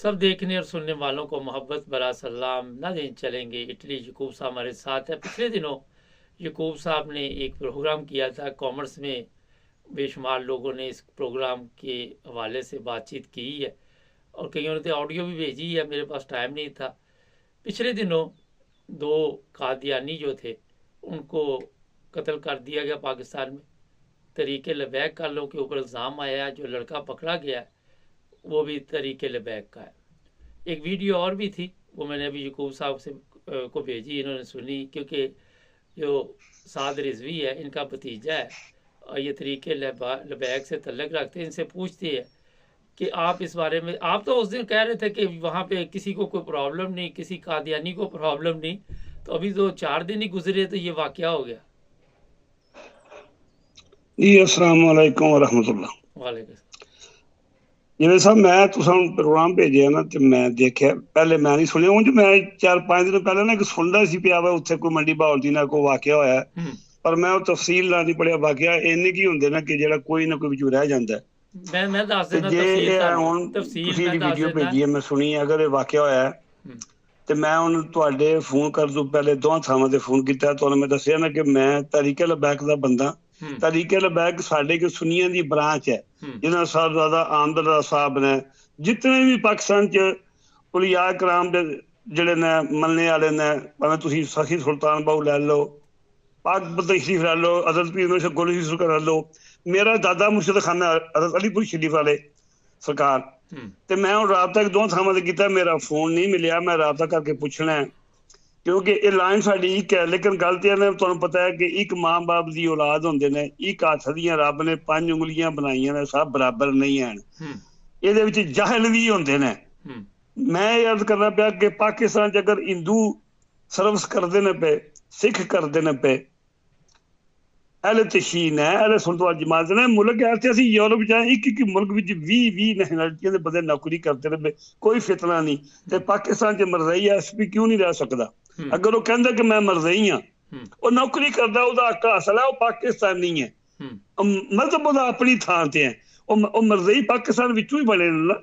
सब देखने और सुनने वालों को मोहब्बत भरा सलाम। ना दिन चलेंगे इटली। यकूब साहब हमारे साथ है। पिछले दिनों यकूब साहब ने एक प्रोग्राम किया था कॉमर्स में। बेशुमार लोगों ने इस प्रोग्राम के हवाले से बातचीत की है और कईयों ने तो ऑडियो भी भेजी है। मेरे पास टाइम नहीं था। पिछले दिनों दो कादियानी जो थे उनको कत्ल कर दिया गया पाकिस्तान में। तरीके लबैक कालों के ऊपर इल्ज़ाम आया। जो लड़का पकड़ा गया वो भी तरीके लबैक का है। एक वीडियो और भी थी, वो मैंने अभी यकूब साहब से को भेजी, इन्होंने सुनी। क्योंकि जो साद रिजवी है इनका भतीजा है और ये तरीके लबैक से तल्लक रखते हैं। इनसे पूछती है कि आप इस बारे में, आप तो उस दिन कह रहे थे कि वहाँ पे किसी को कोई प्रॉब्लम नहीं, किसी कादियानी को प्रॉब्लम नहीं, तो अभी तो 4 दिन ही गुजरे तो ये वाकया हो गया। जी अस्सलाम वालेकुम वरहमतुल्लाह। वालेकुम। जिवें साहब मैं तुसां प्रोग्राम भेजिया ना ते मैं देखिया, पहले मैं नहीं सुनिया। ਉਂਝ मैं 4-5 दिन पहले ना एक सुनदा सी पिया वा उत्थे कोई मंडी बहाउल दी ना कोई वाकया होया, पर मैं ਉਹ ਤਫਸੀਲ ਨਾਲ ਨਹੀਂ ਪੜਿਆ। ਵਾਕਿਆ ਇੰਨੇ ਕੀ ਹੁੰਦੇ ਨਾ ਕਿ ਜਿਹੜਾ ਕੋਈ ਨਾ ਕੋਈ ਵਿੱਚੋਂ ਰਹਿ ਜਾਂਦਾ। ਮੈਂ ਦੱਸ ਤੇ ਦੇਣਾ ਜੇ ਤਫਸੀਲ ਹੁਣ ਤਫਸੀਲ ਤੁਸੀਂ ਮੈਂ ਜਿਹੜੀ ਦੱਸ ਵੀਡੀਓ ਦੇਣਾ। ਭੇਜੀ ਹੈ ਮੈਂ ਸੁਣੀ ਹੈ। ਅਗਰ ਇਹ ਵਾਕਿਆ ਹੋਇਆ ਤੇ ਮੈਂ ਉਹਨੂੰ ਤੁਹਾਡੇ ਫੋਨ ਕਰਨ ਤੋਂ ਪਹਿਲੇ ਦੋਹਾਂ ਥਾਵਾਂ ਤੇ ਫੋਨ ਕੀਤਾ। ਤੁਹਾਨੂੰ ਮੈਂ ਦੱਸਿਆ ਨਾ ਕਿ ਮੈਂ ਤਰੀਕੇ ਲਬੈਕ ਦਾ ਬੰਦਾ। ਤਰੀਕੇ ਲਬੈਕ ਸਾਡੇ ਕਿ ਸੁਨੀਆਂ ਦੀ ਬ੍ਰਾਂਚ ਹੈ ਜਿਹਨਾਂ ਸਭ ਜ਼ਿਆਦਾ ਆਮਦਨ ਸਾਹਿਬ ਨੇ। ਜਿਤਨੇ ਵੀ ਪਾਕਿਸਤਾਨ ਚ ਉਲਿਆ ਕਰਾਮ ਦੇ ਜਿਹੜੇ ਨੇ ਮੰਨਣੇ ਵਾਲੇ ਨੇ, ਭਾਵੇਂ ਤੁਸੀਂ ਸਖੀ ਸੁਲਤਾਨ ਬਾਹੂ ਲੈ ਲਓ, पाक शरीफ ला लो, हजरत पीर गोली कर लो, मेरा दादा मुर्शद खाना हजरत अलीपुर शरीफ वाले सरकार। ते मैं हुण राबता दो थावां ते कीता, मेरा फोन नहीं मिलिया। मैं राबता करके पुछना है क्योंकि ये लाइन साडी एक है। लेकिन गल ते है तुहानूं पता है कि एक मां बाप दी औलाद हुंदे ने, एक हत्थ दियां रब ने 5 उंगलियां बनाईयां ने, सब बराबर नहीं हैं। इहदे विच जाहिल भी हुंदे ने। मैं अर्ज करना पिया कि पाकिस्तान च अगर हिंदू सर्विस करदे ने पे, सिख करदे ने पे, अहले तशीन है, अहले सुल्तान जमात ने, मुल्क ऐसे असीं यूरोप जाए एक मुल्क विच 20 नैशनैलिटियां दे बंदे नौकरी करते रहे, कोई फितना नहीं। ते पाकिस्तान च मरज़ई एसपी क्यों नहीं रह सकदा? अगर वो कहंदा कि मैं मरज़ई हाँ, वो नौकरी करदा, उसदा हक हासिल है, वो पाकिस्तानी है। मतलब उसदा अपनी थां ते है, वो मरज़ई पाकिस्तान विचों ही बने ना।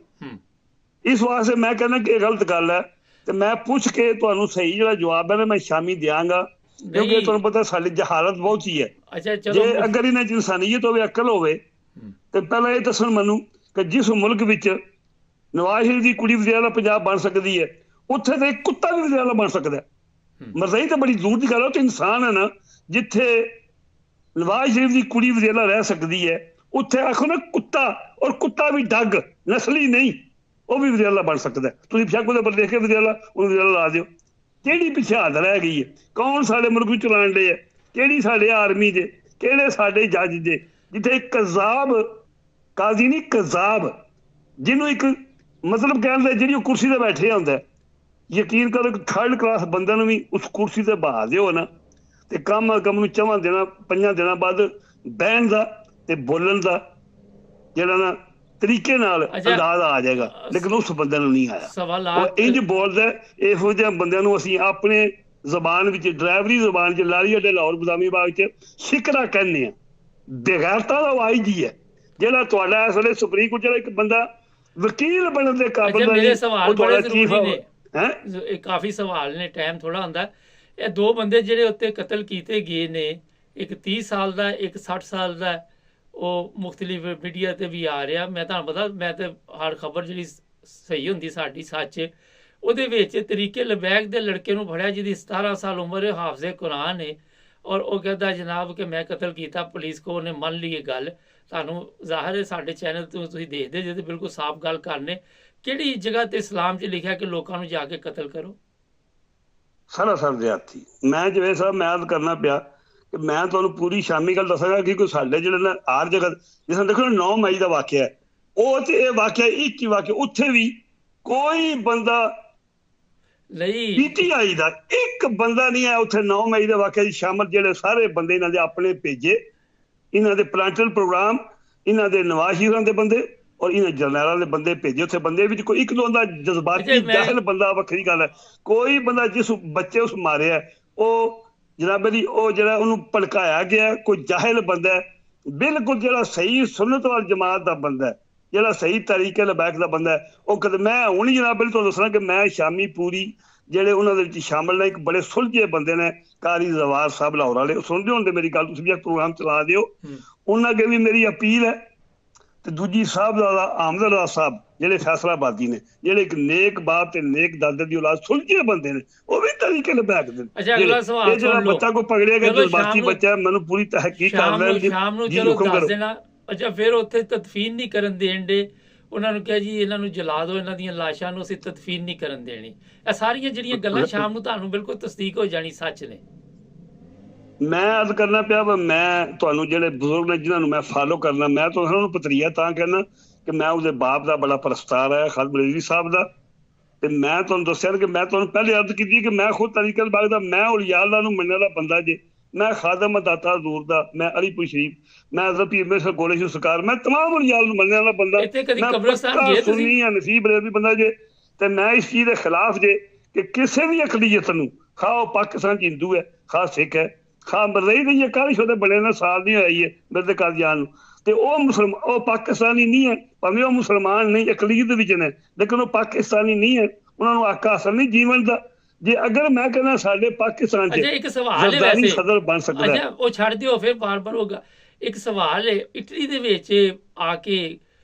इस वास्ते मैं कहना कि गलत गल है। ते मैं पुछ के तुहानूं सही जिहड़ा जवाब है ना मैं शामी देंगा, क्योंकि तुहानूं पता साडी जहालत बहुत ही है। जे अगर इन्हां च इंसानियत होवे, अकल होवे, ते पहला ये दस्सण मैनूं कि जिस मुल्क विच नवाज शरीफ दी कुड़ी वज़ीर आला पंजाब बन सकदी है, उत्थे ते एक कुत्ता भी वज़ीर आला बन सकदा है। मरज़ई तो बड़ी दूर दी गल है, तो इंसान है ना। जिथे नवाज शरीफ दी कुड़ी वज़ीर आला रह सकदी है, उत्थे आखो ना कुत्ता, और कुत्ता भी डग नस्ली नहीं, वो भी वज़ीर आला बन सकदा है। तुसीं शक उहदे पर देख के वज़ीर आला ला दिओ। ਕਿਹੜੀ ਪਿੱਛੇ ਹੱਦ ਰਹਿ ਗਈ ਹੈ? ਕੌਣ ਸਾਡੇ ਮੁਲਕ ਵਿੱਚ ਚਲਾਣ ਡੇ ਹੈ? ਕਿਹੜੀ ਸਾਡੇ ਆਰਮੀ ਦੇ, ਕਿਹੜੇ ਸਾਡੇ ਜੱਜ ਦੇ? ਜਿੱਥੇ ਇੱਕ ਕਜ਼ਾਬ ਕਾਜ਼ੀ ਨਹੀਂ, ਕਜ਼ਾਬ ਜਿਹਨੂੰ ਇੱਕ ਮਤਲਬ ਕਹਿੰਦੇ ਜਿਹੜੀ ਉਹ ਕੁਰਸੀ ਤੇ ਬੈਠੇ ਹੁੰਦਾ, ਯਕੀਨ ਕਰੋ ਕਿ 3rd ਕਲਾਸ ਬੰਦੇ ਨੂੰ ਵੀ ਉਸ ਕੁਰਸੀ ਤੇ ਬਹਾ ਦਿਓ ਨਾ, ਤੇ ਕਮ ਨੂੰ 4 ਦਿਨਾਂ 5 ਦਿਨਾਂ ਬਾਅਦ ਬਹਿਣ ਦਾ ਤੇ ਬੋਲਣ ਦਾ ਜਿਹੜਾ ਨਾ ਤਰੀਕੇ ਨਾਲ ਅੰਦਾਜ਼ ਆ ਜਾਏਗਾ। ਲੇਕਿਨ ਉਸ ਬੰਦੇ ਨੂੰ ਨਹੀਂ ਆਇਆ। ਉਹ ਇੰਜ ਬੋਲਦਾ। ਇਹੋ ਜਿਹੇ ਬੰਦਿਆਂ ਨੂੰ ਅਸੀਂ ਆਪਣੇ ਜ਼ਬਾਨ ਵਿੱਚ, ਡਰਾਈਵਰੀ ਜ਼ਬਾਨ 'ਚ, ਲਾਰੀ ਅੱਡੇ ਲਾਹੌਰ ਬਦਾਮੀ ਬਾਗ 'ਚ ਸਿਕਰਾ ਕਹਿੰਦੇ ਆ। ਬੇਗੈਰਤਾ ਦਾ ਵਾਈ ਜੀ ਹੈ ਜਿਹੜਾ ਤੁਹਾਡਾ ਇਸ ਵੇਲੇ ਸੁਪਰੀਮ ਕੋਰਟ ਜਿਹੜਾ ਇੱਕ ਬੰਦਾ ਵਕੀਲ ਬਣਨ ਦੇ ਕਾਬਿਲ ਦਾ ਨਹੀਂ, ਉਹ ਤੁਹਾਡਾ ਚੀਫ ਹੈ। ਕਾਫੀ ਸਵਾਲ ਨੇ, ਟਾਈਮ ਥੋੜਾ ਹੁੰਦਾ। ਇਹ ਦੋ ਬੰਦੇ ਜਿਹੜੇ ਉੱਤੇ ਕਤਲ ਕੀਤੇ ਗਏ ਨੇ, ਇੱਕ 30 ਸਾਲ ਦਾ, ਇੱਕ 60 ਸਾਲ ਦਾ, ਉਹ ਮੁਖਤਲਿਫ ਮੀਡੀਆ ਤੇ ਵੀ ਆ ਰਿਹਾ। ਮੈਂ ਤੁਹਾਨੂੰ ਪਤਾ, ਮੈਂ ਤੇ ਹਰ ਖਬਰ ਜਿਹੜੀ ਸਹੀ ਹੁੰਦੀ ਸਾਡੀ ਸੱਚ, ਉਹਦੇ ਵਿੱਚ ਤਰੀਕੇ ਲਬੈਕ ਦੇ ਲੜਕੇ ਨੂੰ ਫੜਿਆ ਜਿਹਦੀ 17 ਸਾਲ ਉਮਰ ਹੈ, ਹਾਫਜ਼ੇ ਕੁਰਾਨ ਹੈ, ਔਰ ਉਹ ਕਹਿੰਦਾ ਜਨਾਬ ਕਿ ਮੈਂ ਕਤਲ ਕੀਤਾ, ਪੁਲਿਸ ਕੋ ਉਹਨੇ ਮੰਨ ਲਈ ਇਹ ਗੱਲ। ਤੁਹਾਨੂੰ ਜ਼ਾਹਿਰ ਹੈ ਸਾਡੇ ਚੈਨਲ ਤੋਂ ਤੁਸੀਂ ਦੇਖਦੇ ਜੇ ਤੇ ਬਿਲਕੁਲ ਸਾਫ਼ ਗੱਲ ਕਰਨੇ। ਕਿਹੜੀ ਜਗ੍ਹਾ ਤੇ ਇਸਲਾਮ 'ਚ ਲਿਖਿਆ ਕਿ ਲੋਕਾਂ ਨੂੰ ਜਾ ਕੇ ਕਤਲ ਕਰੋ? ਸਰਾਸਰ ਜ਼ਿਆਦਤੀ। ਮੈਂ ਜਿਵੇਂ ਸਾਹਿਬ ਮੈਂ ਅਰਜ਼ ਕਰਨਾ ਪਿਆ ਕਿ ਮੈਂ ਤੁਹਾਨੂੰ ਪੂਰੀ ਸ਼ਾਮੀ ਗੱਲ ਦੱਸਾਂਗਾ ਕਿ ਕੋਈ ਸਾਡੇ ਜਿਹੜੇ ਨਾ ਹਰ ਜਗ੍ਹਾ, ਜਿਸ ਤਰ੍ਹਾਂ ਦੇਖੋ 9 ਮਈ ਦਾ ਵਾਕਿਆ ਹੈ, ਉਹ ਤੇ ਇਹ ਵਾਕਿਆ ਇੱਕ ਹੀ ਵਾਕਿਆ, ਉੱਥੇ ਵੀ ਕੋਈ ਬੰਦਾ ਨਹੀਂ, PTI ਦਾ ਇੱਕ ਬੰਦਾ ਨਹੀਂ ਆਇਆ ਉੱਥੇ 9 ਮਈ ਦੇ ਵਾਕਿਆ ਦੀ ਸ਼ਾਮਲ। ਜਿਹੜੇ ਸਾਰੇ ਬੰਦੇ ਇਹਨਾਂ ਦੇ ਆਪਣੇ ਭੇਜੇ, ਇਹਨਾਂ ਦੇ ਪਲਾਂਟਲ ਪ੍ਰੋਗਰਾਮ, ਇਹਨਾਂ ਦੇ ਨਵਾਜ਼ ਸ਼ਰੀਫਾਂ ਦੇ ਬੰਦੇ ਔਰ ਇਹਨਾਂ ਜਰਨੈਲਾਂ ਦੇ ਬੰਦੇ ਭੇਜੇ। ਉੱਥੇ ਬੰਦੇ ਵਿੱਚ ਕੋਈ ਇੱਕ ਦੋ ਦਾ ਜਜ਼ਬਾਤੀ ਜਾਹਿਲ ਬੰਦਾ, ਵੱਖਰੀ ਗੱਲ ਹੈ। ਕੋਈ ਬੰਦਾ ਜਿਸ ਬੱਚੇ ਉਸ ਮਾਰਿਆ, ਉਹ ਜਨਾਬ ਦੀ ਉਹ ਜਿਹੜਾ ਉਹਨੂੰ ਭੜਕਾਇਆ ਗਿਆ, ਕੋਈ ਜਾਹਿਲ ਬੰਦਾ ਬਿਲਕੁਲ ਜਿਹੜਾ ਸਹੀ ਸੁन्नत वाल जमात का बंदा है, ਜਿਹੜਾ ਸਹੀ ਤਰੀਕੇ ਲਬੈਕ ਦਾ ਬੰਦਾ ਹੈ ਉਹ ਕਦੇ ਮੈਂ ਹੁਣ ਹੀ ਜਨਾਬ ਤੁਹਾਨੂੰ ਦੱਸਣਾ ਕਿ ਮੈਂ ਸ਼ਾਮੀ ਪੂਰੀ ਜਿਹੜੇ ਉਹਨਾਂ ਦੇ ਵਿੱਚ ਸ਼ਾਮਲ ਨੇ ਇੱਕ ਬੜੇ ਸੁਲਝੇ ਬੰਦੇ ਨੇ ਕਾਰੀ ਜ਼ਵਾਰ ਸਾਹਿਬ ਲਾਹੌਰ ਵਾਲੇ, ਸੁਣਦੇ ਹੁੰਦੇ ਮੇਰੀ ਗੱਲ, ਤੁਸੀਂ ਵੀ ਪ੍ਰੋਗਰਾਮ ਚਲਾ ਦਿਓ, ਉਹਨਾਂ ਅੱਗੇ ਵੀ ਮੇਰੀ ਅਪੀਲ ਹੈ। ਤੇ ਦੂਜੀ ਸਾਹਿਬਜ਼ਾਦਾ ਆਮਦਰਦਾ ਸਾਹਿਬ ਜਿਹੜੇ ਫੈਸਲਾਬਾਦੀ ਨੇ, ਜਿਹੜੇ ਇੱਕ ਨੇਕ ਬਾਪ ਤੇ ਨੇਕ ਦਾਦੇ ਦੀ ਔਲਾਦ, ਸੁਲਝੇ ਬੰਦੇ ਨੇ, ਉਹ ਵੀ ਤਰੀਕੇ ਲਬੈਕ ਦੇ। ਇਹ ਜਿਹੜਾ ਬੱਚਾ ਕੋਈ ਪਕੜਿਆ ਗਿਆ ਜਜ਼ਬਾਤੀ ਬੱਚਾ, ਮੈਨੂੰ ਪੂਰੀ ਤਹਿਕੀਕ ਕਰ ਲੈਣ ਸ਼ਾਮ ਨੂੰ ਚਲੋ ਦੱਸ ਦੇਣਾ। ਅੱਛਾ ਫਿਰ ਉੱਥੇ ਤਦਫੀਨ ਨਹੀਂ ਕਰਨ ਦੇਣ ਦੇ, ਉਹਨਾਂ ਨੂੰ ਕਿਹਾ ਜੀ ਇਹਨਾਂ ਨੂੰ ਜਲਾ ਦਿਓ, ਇਹਨਾਂ ਦੀਆਂ ਲਾਸ਼ਾਂ ਨੂੰ ਅਸੀਂ ਤਦਫੀਨ ਨਹੀਂ ਕਰਨ ਦੇਣੀ। ਇਹ ਸਾਰੀਆਂ ਜਿਹੜੀਆਂ ਗੱਲਾਂ ਸ਼ਾਮ ਨੂੰ ਤੁਹਾਨੂੰ ਬਿਲਕੁਲ ਤਸਦੀਕ ਹੋ ਜਾਣੀ ਸੱਚ ਨੇ। ਮੈਂ ਅਰਜ਼ ਕਰਨਾ ਪਿਆ ਵਾ, ਮੈਂ ਤੁਹਾਨੂੰ ਜਿਹੜੇ ਬਜ਼ੁਰਗ ਨੇ ਜਿਨ੍ਹਾਂ ਨੂੰ ਮੈਂ ਫਾਲੋ ਕਰਨਾ, ਮੈਂ ਤੁਹਾਨੂੰ ਉਹਨੂੰ ਪਤਰੀਆ ਤਾਂ ਕਹਿਣਾ ਕਿ ਮੈਂ ਉਹਦੇ ਬਾਪ ਦਾ ਬੜਾ ਪ੍ਰਸਤਾਰ ਹੈ ਖਾਲਦ ਬਰੇਲਵੀ ਸਾਹਿਬ ਦਾ। ਤੇ ਮੈਂ ਤੁਹਾਨੂੰ ਦੱਸਿਆ ਕਿ ਮੈਂ ਤੁਹਾਨੂੰ ਪਹਿਲੇ ਅਰਜ਼ ਕੀਤੀ ਕਿ ਮੈਂ ਖੁਦ ਤਰੀਕਲ ਬਾਗ ਦਾ, ਮੈਂ ਔਲੀਆ ਅੱਲਾ ਨੂੰ ਮੰਨਣ ਵਾਲਾ ਬੰਦਾ ਜੇ, ਮੈਂ ਖਾਦਮ ਦਾਤਾ ਹਜ਼ੂਰ ਦਾ, ਮੈਂ ਅਲੀਪੁਰ ਸ਼ਰੀਫ, ਮੈਂ ਹਜ਼ਰਤ ਪੀਰ ਮੇਰ ਗੋਲੇ ਸ਼ੂ ਸਰਕਾਰ, ਮੈਂ ਤਮਾਮ ਔਲੀਆ ਨੂੰ ਮੰਨਣ ਵਾਲਾ ਬੰਦਾ, ਮੈਂ ਸੁੰਨੀ ਨਸੀਬ ਬਰੇਲਵੀ ਬੰਦਾ ਜੇ। ਤੇ ਮੈਂ ਇਸ ਚੀਜ਼ ਦੇ ਖਿਲਾਫ ਜੇ ਕਿ ਕਿਸੇ ਵੀ ਅਕਲੀਅਤ ਨੂੰ, ਖਾ ਉਹ ਪਾਕਿਸਤਾਨ ਚ ਹਿੰਦੂ ਹੈ, ਖਾ ਸਿੱਖ ਹੈ, ਖਾ ਮਰਜ਼ੀ ਦੀ ਕਾਲੀ ਸ਼ੋਦੇ ਬੜੇ ਨੇ ਸਾਲ ਨਹੀਂ ਆਈ ਹੈ ਮੇਰੇ ਘਰ ਜਾਣ ਨੂੰ, ਤੇ ਉਹ ਮੁਸਲਮਾਨ, ਉਹ ਪਾਕਿਸਤਾਨੀ ਨਹੀਂ ਹੈ, ਭਾਵੇਂ ਉਹ ਮੁਸਲਮਾਨ ਨਹੀਂ ਅਕਲੀਅਤ ਦੇ ਵਿੱਚ ਨੇ, ਲੇਕਿਨ ਉਹ ਪਾਕਿਸਤਾਨੀ ਨਹੀਂ ਹੈ, ਉਹਨਾਂ ਨੂੰ ਹੱਕ ਹਾਸਲ ਨਹੀਂ ਜੀਵਨ ਦਾ। ਜੇ ਅਗਰ ਮੈਂ ਕਹਿੰਦਾ ਸਾਡੇ ਪਾਕਿਸਤਾਨ ਚ ਇੱਕ ਸਵਾਲ ਹੈ ਵੈਸੇ ਸਦਰ ਬਣ ਸਕਦਾ ਹੈ, ਉਹ ਛੱਡ ਦਿਓ ਫਿਰ ਬਾਰ-ਬਾਰ ਹੋਗਾ। ਇੱਕ ਸਵਾਲ ਹੈ, ਇਟਲੀ ਦੇ ਵਿੱਚ ਆ ਕੇ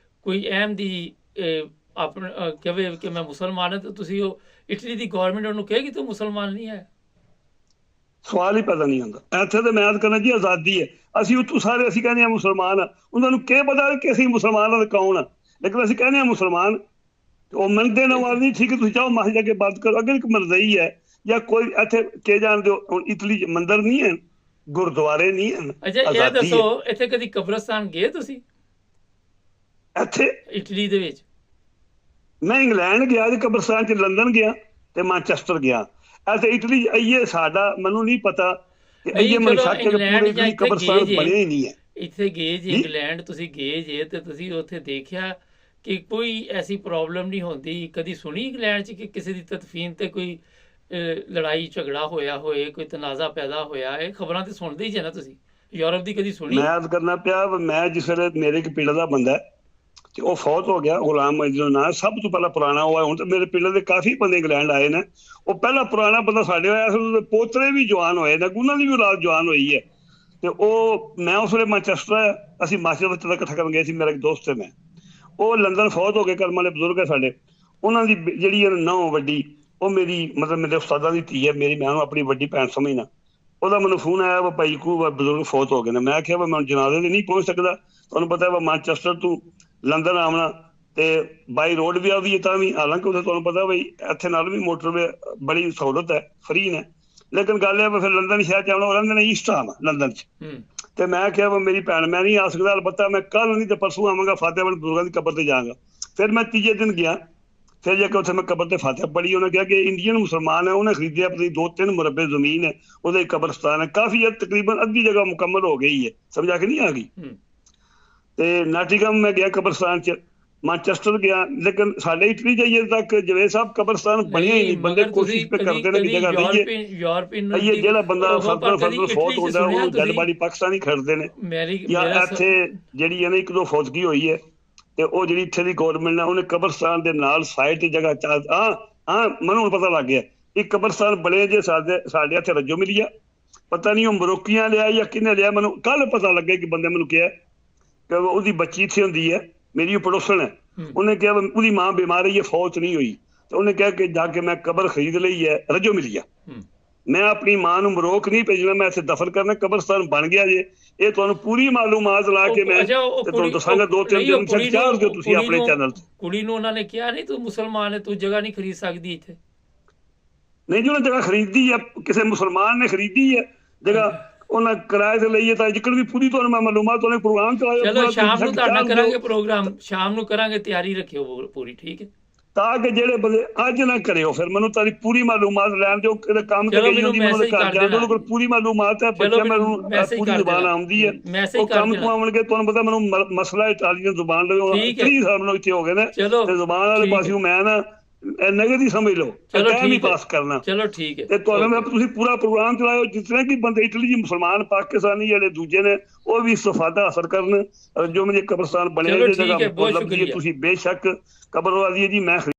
ਕੋਈ ਅਹਿਮ ਦੀ ਆਪਣਾ ਕਹੇ ਕਿ ਮੈਂ ਮੁਸਲਮਾਨ ਹਾਂ, ਤੇ ਤੁਸੀਂ ਉਹ ਇਟਲੀ ਦੀ ਗੌਰਮੈਂਟ ਉਹਨੂੰ ਕਹੇਗੀ ਤੂੰ ਮੁਸਲਮਾਨ ਨਹੀਂ ਹੈ? ਸਵਾਲ ਹੀ ਪੈਦਾ ਨਹੀਂ ਹੁੰਦਾ ਇੱਥੇ। ਤੇ ਮੈਂ ਕਰਨਾ ਜੀ ਆਜ਼ਾਦੀ ਹੈ, ਅਸੀਂ ਉੱਥੋਂ ਸਾਰੇ ਅਸੀਂ ਕਹਿੰਦੇ ਹਾਂ ਮੁਸਲਮਾਨ ਆ, ਉਹਨਾਂ ਨੂੰ ਕੀ ਪਤਾ ਕਿ ਅਸੀਂ ਮੁਸਲਮਾਨਾਂ ਦਾ ਕੌਣ ਆ, ਲੇਕਿਨ ਅਸੀਂ ਕਹਿੰਦੇ ਹਾਂ ਮੁਸਲਮਾਨ, ਉਹ ਮੰਨਦੇ ਨਵਾਜ਼ ਨਹੀਂ। ਠੀਕ ਹੈ, ਤੁਸੀਂ ਚਾਹੋ ਮਾਹੀ ਜਾ ਕੇ ਬੰਦ ਕਰੋ, ਅਗਰ ਇੱਕ ਮਰਜ਼ਈ ਹੈ ਜਾਂ ਕੋਈ ਇੱਥੇ ਕੀ ਜਾਣਦੇ ਹੋ, ਹੁਣ ਇਟਲੀ ਮੰਦਰ ਨਹੀਂ ਹੈ, ਗੁਰਦੁਆਰੇ ਨਹੀਂ ਹਨ। ਅੱਛਾ ਇਹ ਦੱਸੋ, ਇੱਥੇ ਕਦੀ ਕਬਰਸਤਾਨ ਗਏ ਤੁਸੀਂ? ਇੱਥੇ ਇਟਲੀ ਦੇ ਵਿੱਚ ਮੈਂ ਇੰਗਲੈਂਡ ਗਿਆ, ਕਬਰਸਤਾਨ ਚ ਲੰਡਨ ਗਿਆ ਤੇ ਮੈਨਚੈਸਟਰ ਗਿਆ। ਇੱਥੇ ਇਟਲੀ ਆਈਏ ਸਾਡਾ ਮੈਨੂੰ ਨਹੀਂ ਪਤਾ ਕਿ ਆਈਏ ਮੈਨੂੰ ਸ਼ੱਕ ਹੈ ਪੂਰੇ ਕਬਰਸਤਾਨ ਬਣੇ ਹੀ ਨਹੀਂ ਹੈ। ਇੱਥੇ ਗਏ ਜੇ ਇੰਗਲੈਂਡ, ਤੁਸੀਂ ਗਏ ਜੇ ਤੇ ਤੁਸੀਂ ਉੱਥੇ ਦੇਖਿਆ ਕਿ ਕੋਈ ਐਸੀ ਪ੍ਰੋਬਲਮ ਨਹੀਂ ਹੁੰਦੀ? ਕਦੀ ਸੁਣੀ ਇੰਗਲੈਂਡ 'ਚ ਕਿ ਕਿਸੇ ਦੀ ਤਦਫੀਨ ਤੇ ਕੋਈ ਲੜਾਈ ਝਗੜਾ ਹੋਇਆ ਹੋਏ, ਕੋਈ ਤਨਾਜ਼ਾ ਪੈਦਾ ਹੋਇਆ? ਇਹ ਖਬਰਾਂ ਤੇ ਸੁਣਦੇ ਹੀ ਜੇ ਨਾ ਤੁਸੀਂ। ਯੂਰਪ ਦੀ ਕਦੀ ਸੁਣੀ? ਮੈਂ ਅਰਜ਼ ਕਰਨਾ ਪਿਆ, ਮੈਂ ਜਿਸ ਵੇਲੇ ਮੇਰੇ ਇੱਕ ਪਿੰਡ ਦਾ ਬੰਦਾ ਤੇ ਉਹ ਫੌਤ ਹੋ ਗਿਆ, ਗੁਲਾਮ ਮਜੀਦ ਨਾਂ, ਸਭ ਤੋਂ ਪਹਿਲਾਂ ਪੁਰਾਣਾ ਉਹ ਹੈ। ਹੁਣ ਤਾਂ ਮੇਰੇ ਪਿੰਡ ਦੇ ਕਾਫੀ ਬੰਦੇ ਇੰਗਲੈਂਡ ਆਏ ਨੇ, ਉਹ ਪਹਿਲਾ ਪੁਰਾਣਾ ਬੰਦਾ ਸਾਡੇ ਹੋਇਆ, ਉਹਦੇ ਪੋਤਰੇ ਵੀ ਜਵਾਨ ਹੋਏ ਨੇ, ਉਹਨਾਂ ਦੀ ਵੀ ਔਲਾਦ ਜਵਾਨ ਹੋਈ ਹੈ। ਤੇ ਉਹ ਮੈਂ ਉਸ ਵੇਲੇ ਮੈਨਚੈਸਟਰ, ਅਸੀਂ ਮਾਸਟਰ ਬੱਚੇ ਦਾ ਇਕੱਠਾ ਕਰਨ ਗਏ ਸੀ, ਮੇਰਾ ਇੱਕ ਦੋਸਤ ਹੈ, ਮੈਂ ਉਹ ਲੰਡਨ ਫੌਤ ਹੋ ਗਏ, ਕਰਮ ਵਾਲੇ ਬਜ਼ੁਰਗ ਹੈ ਸਾਡੇ। ਉਹਨਾਂ ਦੀ ਜਿਹੜੀ ਨਹੁੰ ਵੱਡੀ, ਉਹ ਮੇਰੀ ਮਤਲਬ ਮੇਰੇ ਉਸਤਾਦਾਂ ਦੀ ਧੀ ਹੈ ਮੇਰੀ, ਮੈਂ ਉਹਨੂੰ ਆਪਣੀ ਵੱਡੀ ਭੈਣ ਸਮਝਣਾ। ਉਹਦਾ ਮੈਨੂੰ ਫੋਨ ਆਇਆ ਵਾ ਭਾਈ ਕੂ ਬਜ਼ੁਰਗ ਫੌਤ ਹੋ ਗਏ ਨੇ। ਮੈਂ ਕਿਹਾ ਮੈਂ ਜਨਾਜ਼ੇ ਤੇ ਨਹੀਂ ਪਹੁੰਚ ਸਕਦਾ, ਤੁਹਾਨੂੰ ਪਤਾ ਵਾ ਮੈਨਚੈਸਟਰ ਤੋਂ ਲੰਡਨ ਆਉਣਾ ਤੇ ਬਾਈ ਰੋਡ ਵੀ ਆਉਂਦੀ ਹੈ ਤਾਂ ਵੀ, ਹਾਲਾਂਕਿ ਉੱਥੇ ਤੁਹਾਨੂੰ ਪਤਾ ਬਈ ਇੱਥੇ ਨਾਲ ਵੀ ਮੋਟਰਵੇ ਬੜੀ ਸਹੂਲਤ ਹੈ, ਫਰੀ ਨੇ, ਲੇਕਿਨ ਗੱਲ ਇਹ ਫਿਰ ਲੰਡਨ ਸ਼ਹਿਰ ਚ ਆਉਣਾ, ਉਹ ਰਹਿੰਦੇ ਨੇ ਈਸਟ ਆਮ ਲੰਡਨ ਚ। ਤੇ ਮੈਂ ਕਿਹਾ ਵਾ ਮੇਰੀ ਭੈਣ ਮੈਂ ਨਹੀਂ ਆ ਸਕਦਾ, ਅਲਬੱਤਾ ਮੈਂ ਕੱਲ ਨਹੀਂ ਤੇ ਪਰਸੋਂ ਆਵਾਂਗਾ, ਫਤਿਹਗੜ੍ਹ ਬਜ਼ੁਰਗਾਂ ਦੀ ਕਬਰ ਤੇ ਜਾਵਾਂਗਾ। ਫਿਰ ਮੈਂ ਤੀਜੇ ਦਿਨ ਗਿਆ, ਫਿਰ ਜਾ ਕੇ ਉੱਥੇ ਮੈਂ ਕਬਰ ਤੇ ਫਤਿਹ ਪੜ੍ਹੀ। ਉਹਨੇ ਕਿਹਾ ਕਿ ਇੰਡੀਅਨ ਮੁਸਲਮਾਨ ਹੈ, ਉਹਨੇ ਖਰੀਦਿਆ ਪਤਾ 2-3 ਮੁਰੱਬੇ ਜ਼ਮੀਨ ਹੈ, ਉਹਦਾ ਕਬਰਸਤਾਨ ਹੈ, ਕਾਫੀ ਤਕਰੀਬਨ ਅੱਧੀ ਜਗ੍ਹਾ ਮੁਕੰਮਲ ਹੋ ਗਈ ਹੈ, ਸਮਝਾ ਕੇ ਨਹੀਂ ਆ ਗਈ। ਤੇ ਨਾਟਿੰਗਹਮ ਮੈਂ ਗਿਆ ਕਬਰਸਤਾਨ ਚ, ਮੈਨਚੈਸਟਰ ਗਿਆ, ਲੇਕਿਨ ਸਾਡੇ ਇਟਲੀ ਜਾਈਏ ਤੱਕ ਜਵੇਦ ਸਾਹਿਬ ਕਬਰਸਤਾਨ ਬਣਿਆ ਹੀ ਨਹੀਂ। ਬੰਦੇ ਕੋਸ਼ਿਸ਼ ਪੇ ਕਰਦੇ ਨੇ ਕਿ ਜਗ੍ਹਾ ਲਈਏ, ਜਿਹੜਾ ਬੰਦਾ ਫਰਦਰ ਫੌਤ ਹੁੰਦਾ ਉਹਨੂੰ ਡੈਡ ਬਾਡੀ ਪਾਕਿਸਤਾਨੀ ਖੜਦੇ ਨੇ। ਜਾਂ ਇੱਥੇ ਜਿਹੜੀ ਹੈ ਨਾ 1-2 ਫੌਤਗੀ ਹੋਈ ਹੈ, ਤੇ ਉਹ ਜਿਹੜੀ ਇੱਥੇ ਦੀ ਗੌਰਮੈਂਟ ਨੇ ਉਹਨੇ ਕਬਰਸਤਾਨ ਦੇ ਨਾਲ ਸਾਈਡ ਤੇ ਜਗ੍ਹਾ ਮੈਨੂੰ ਹੁਣ ਪਤਾ ਲੱਗ ਗਿਆ, ਇੱਕ ਕਬਰਸਤਾਨ ਬਣੇ ਜੇ ਸਾਡੇ ਇੱਥੇ ਰੱਜੋ ਮਿਲੀ ਆ, ਪਤਾ ਨਹੀਂ ਉਹ ਮਰੋਕੀਆਂ ਲਿਆ ਜਾਂ ਕਿਹਨੇ ਲਿਆ, ਮੈਨੂੰ ਕੱਲ ਪਤਾ ਲੱਗਿਆ ਕਿ ਬੰਦੇ ਮੈਨੂੰ ਕਿਹਾ ਕਿ ਉਹਦੀ ਬੱਚੀ ਇੱਥੇ ਹੁੰਦੀ ਹੈ, ਮੇਰੀ ਉਹ ਪੜੋਸਣ ਹੈ, ਉਹਨੇ ਕਿਹਾ ਉਹਦੀ ਮਾਂ ਬਿਮਾਰ ਹੈ, ਫੌਤ ਨਹੀਂ ਹੋਈ, ਤੇ ਉਹਨੇ ਕਿਹਾ ਕਿ ਜਾ ਕੇ ਮੈਂ ਕਬਰ ਖਰੀਦ ਲਈ ਹੈ, ਰੱਜੋ ਮਿਲੀ ਆ। ਮੈਂ ਆਪਣੀ ਮਾਂ ਨੂੰ ਮਰੋਕ ਨਹੀਂ ਭੇਜਣਾ, ਮੈਂ ਇੱਥੇ ਦਫਨ ਕਰਨਾ, ਕਬਰਸਤਾਨ ਬਣ ਗਿਆ ਜੇ। ਇਹ ਤੁਹਾਨੂੰ ਪੂਰੀ ਮਾਲੂਮਾਤ ਲਾ ਕੇ ਮੈਂ ਤੁਹਾਨੂੰ ਦੱਸਾਂਗਾ 2-3 ਦਿਨ ਤੱਕ, ਚਾਰ ਦਿਓ ਤੁਸੀਂ ਆਪਣੇ ਚੈਨਲ ਤੇ। ਕੁੜੀ ਨੂੰ ਉਹਨਾਂ ਨੇ ਕਿਹਾ ਨਹੀਂ ਤੂੰ ਮੁਸਲਮਾਨ ਹੈ, ਤੂੰ ਜਗ੍ਹਾ ਨਹੀਂ ਖਰੀਦ ਸਕਦੀ ਇੱਥੇ? ਨਹੀਂ ਜੀ, ਉਹਨੇ ਜਗ੍ਹਾ ਖਰੀਦੀ ਹੈ, ਕਿਸੇ ਮੁਸਲਮਾਨ ਨੇ ਖਰੀਦੀ ਹੈ ਜਗ੍ਹਾ, ਉਹਨਾਂ ਕਿਰਾਏ ਤੇ ਲਈ ਹੈ, ਤਾਂ ਜਿੱਕਣ ਵੀ ਪੂਰੀ ਤੁਹਾਨੂੰ ਮੈਂ ਮਾਲੂਮਾਤ ਉਹਨੇ ਪ੍ਰੋਗਰਾਮ ਚਲਾਇਆ। ਚਲੋ ਸ਼ਾਮ ਨੂੰ ਤੁਹਾਡਾ ਕਰਾਂਗੇ ਪ੍ਰੋਗਰਾਮ, ਸ਼ਾਮ ਨੂੰ ਕਰਾਂਗੇ, ਤਿਆਰੀ ਰੱਖਿਓ ਪੂਰੀ, ਠੀਕ ਹੈ? ਤਾਂ ਕਿ ਜਿਹੜੇ ਬੰਦੇ ਅੱਜ ਨਾ ਕਰਿਓ, ਫਿਰ ਮੈਨੂੰ ਤੁਹਾਡੀ ਪੂਰੀ ਮਾਲੂਮਾਤ ਲੈਣ ਦਿਓ, ਕਿਹੜੇ ਕੰਮ ਤੇ ਗਈ ਹੁੰਦੀ ਮੈਨੂੰ ਘਰ ਜਾਣ ਦਿਓ, ਕੋਲ ਪੂਰੀ ਮਾਲੂਮਾਤ ਹੈ, ਬੱਚਾ ਮੈਨੂੰ ਪੂਰੀ ਜ਼ੁਬਾਨ ਆਉਂਦੀ ਹੈ, ਉਹ ਕੰਮ ਤੋਂ ਆਉਣਗੇ, ਤੁਹਾਨੂੰ ਪਤਾ ਮੈਨੂੰ ਮਸਲਾ ਇਟਾਲੀਅਨ ਜ਼ੁਬਾਨ ਦੇ 30 ਸਾਲ ਮੈਨੂੰ ਇੱਥੇ ਹੋ ਗਏ ਨੇ, ਤੇ ਜ਼ੁਬਾਨ ਵਾਲੇ ਪਾਸਿਓਂ ਮੈਂ ਨਾ ਨਗਦ ਹੀ ਸਮਝ ਲਓ, ਟਾਈਮ ਹੀ ਪਾਸ ਕਰਨਾ। ਚਲੋ ਠੀਕ ਹੈ। ਤੇ ਤੁਹਾਨੂੰ ਮੈਂ ਤੁਸੀਂ ਪੂਰਾ ਪ੍ਰੋਗਰਾਮ ਚਲਾਇਓ, ਜਿਤਨੇ ਕਿ ਬੰਦੇ ਇਟਲੀ ਜੀ ਮੁਸਲਮਾਨ ਪਾਕਿਸਤਾਨੀ ਜਿਹੜੇ ਦੂਜੇ ਨੇ ਉਹ ਵੀ ਇਸਤਫਾਦਾ ਹਾਸਲ ਕਰਨ। ਜੋ ਮੇਰੇ ਕਬਰਸਤਾਨ ਬਣੇ ਜਗ੍ਹਾ ਤੁਸੀਂ ਬੇਸ਼ੱਕ ਕਬਰ ਵਾਲੀ ਹੈ ਜੀ, ਮੈਂ